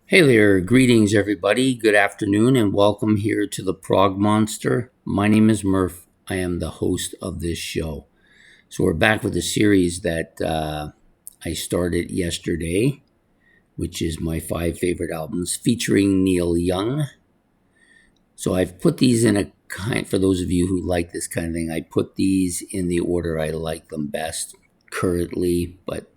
Hey there, greetings everybody. Good afternoon and welcome here to the Prog Monster. My name is Murph. I am the host of this show. So we're back with a series that I started yesterday, which is my 5 favorite albums featuring Neil Young. So I've put these in a kind, for those of you who like this kind of thing, I put these in the order I like them best currently, but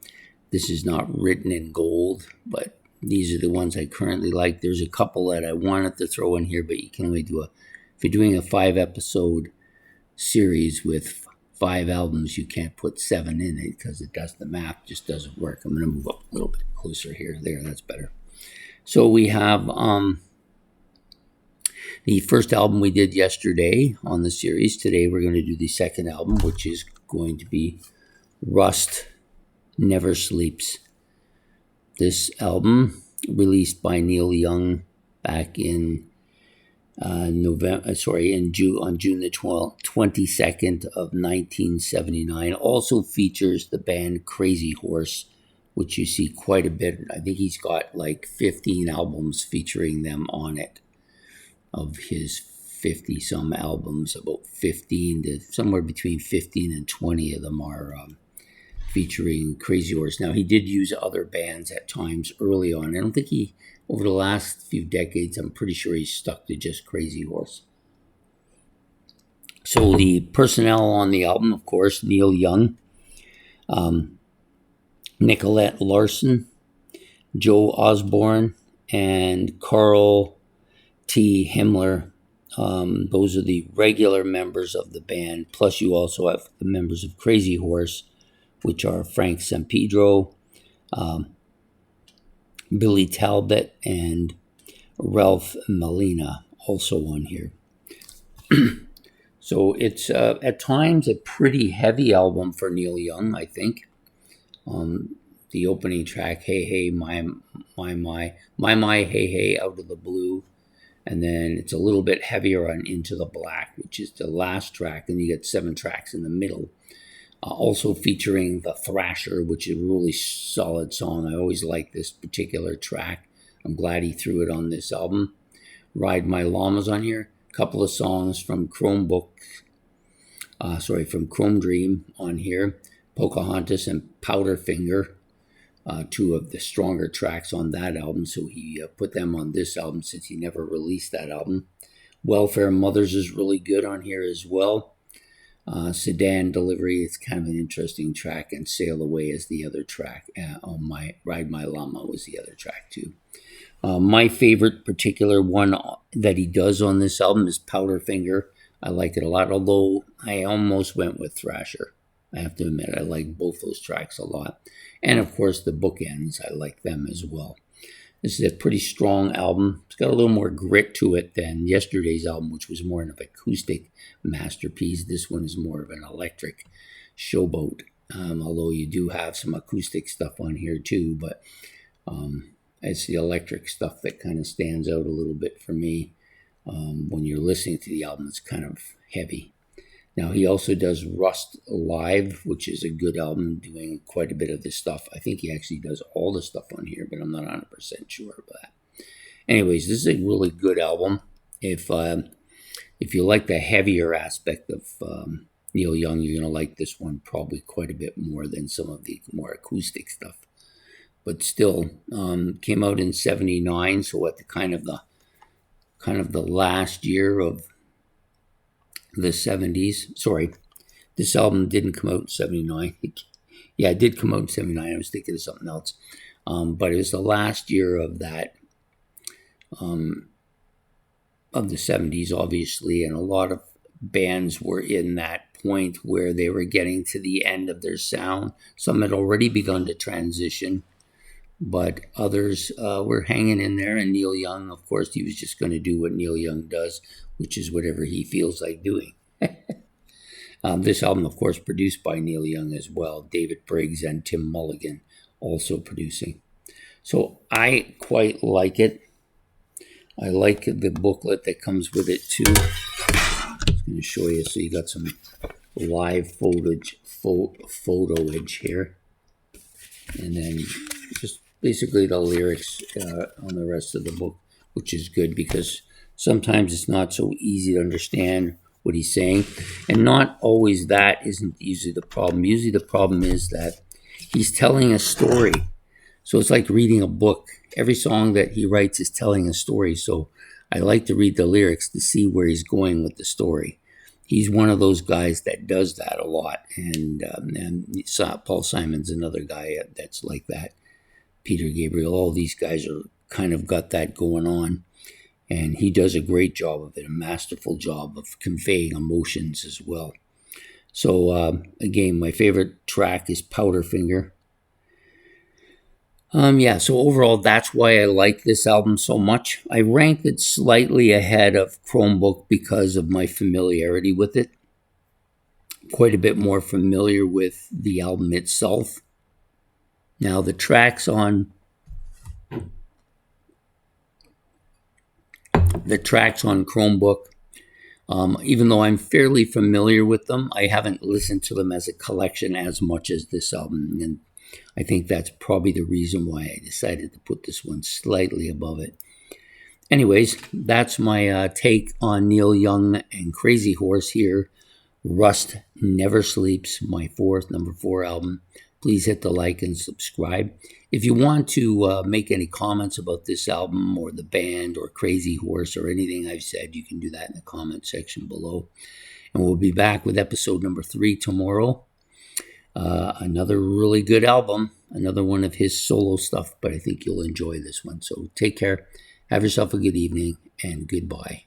this is not written in gold, but these are the ones I currently like. There's a couple that I wanted to throw in here, but you can only do if you're doing a 5 episode series with 5 albums, you can't put 7 in it because the math just doesn't work. I'm going to move up a little bit closer here. There, that's better. So we have the first album we did yesterday on the series. Today we're going to do the second album, which is going to be Rust Never Sleeps. This album, released by Neil Young back in on June the 22nd of 1979, also features the band Crazy Horse, which you see quite a bit. I think he's got like 15 albums featuring them on it. Of his 50 some albums, about 15 to somewhere between 15 and 20 of them are featuring Crazy Horse. Now, he did use other bands at times early on. I don't think over the last few decades, I'm pretty sure he's stuck to just Crazy Horse. So the personnel on the album, of course, Neil Young, Nicolette Larson, Joe Osborne, and Carl T. Himmler. Those are the regular members of the band. Plus, you also have the members of Crazy Horse, which are Frank Sampedro, Billy Talbot, and Ralph Molina, also on here. So it's at times a pretty heavy album for Neil Young, I think. The opening track, Hey Hey My, Hey Hey Out of the Blue. And then it's a little bit heavier on Into the Black, which is the last track. And you get 7 tracks in the middle. Also featuring The Thrasher, which is a really solid song. I always like this particular track. I'm glad he threw it on this album. Ride My Llama's on here. A couple of songs from Chrome Dream on here. Pocahontas and Powderfinger. 2 of the stronger tracks on that album, so he put them on this album since he never released that album. Welfare Mothers is really good on here as well. Sedan Delivery is kind of an interesting track, and Sail Away is the other track. Ride My Llama was the other track too. My favorite particular one that he does on this album is Powderfinger. I like it a lot, although I almost went with Thrasher. I have to admit, I like both those tracks a lot. And of course, the Bookends, I like them as well. This is a pretty strong album. It's got a little more grit to it than yesterday's album, which was more of an acoustic masterpiece. This one is more of an electric showboat, although you do have some acoustic stuff on here too. But it's the electric stuff that kind of stands out a little bit for me. When you're listening to the album, it's kind of heavy. Now, he also does Rust Live, which is a good album, doing quite a bit of this stuff. I think he actually does all the stuff on here, but I'm not 100% sure of that. Anyways, this is a really good album. If you like the heavier aspect of Neil Young, you're going to like this one probably quite a bit more than some of the more acoustic stuff. But still, came out in '79, so at the kind of the last year of the 70s. Sorry, this album didn't come out in '79. Yeah, it did come out in '79. I was thinking of something else. But it was the last year of that, of the '70s, obviously, and a lot of bands were in that point where they were getting to the end of their sound. Some had already begun to transition, but others were hanging in there. And Neil Young, of course, he was just going to do what Neil Young does, which is whatever he feels like doing. This album, of course, produced by Neil Young as well. David Briggs and Tim Mulligan also producing. So I quite like it. I like the booklet that comes with it too. I'm going to show you. So you got some live photoage here. And then just basically the lyrics on the rest of the book, which is good because sometimes it's not so easy to understand what he's saying. And not always that isn't usually the problem. Usually the problem is that he's telling a story. So it's like reading a book. Every song that he writes is telling a story. So I like to read the lyrics to see where he's going with the story. He's one of those guys that does that a lot. And Paul Simon's another guy that's like that. Peter Gabriel, all these guys are kind of got that going on. And he does a great job of it, a masterful job of conveying emotions as well. So again, my favorite track is Powderfinger. So overall, that's why I like this album so much. I ranked it slightly ahead of Chromebook because of my familiarity with it. Quite a bit more familiar with the album itself. Now, the tracks on Chromebook, even though I'm fairly familiar with them, I haven't listened to them as a collection as much as this album. And I think that's probably the reason why I decided to put this one slightly above it. Anyways, that's my take on Neil Young and Crazy Horse here. Rust Never Sleeps, my number 4 album. Please hit the like and subscribe. If you want to make any comments about this album or the band or Crazy Horse or anything I've said, you can do that in the comment section below. And we'll be back with episode number 3 tomorrow. Another really good album, another one of his solo stuff, but I think you'll enjoy this one. So take care, have yourself a good evening, and goodbye.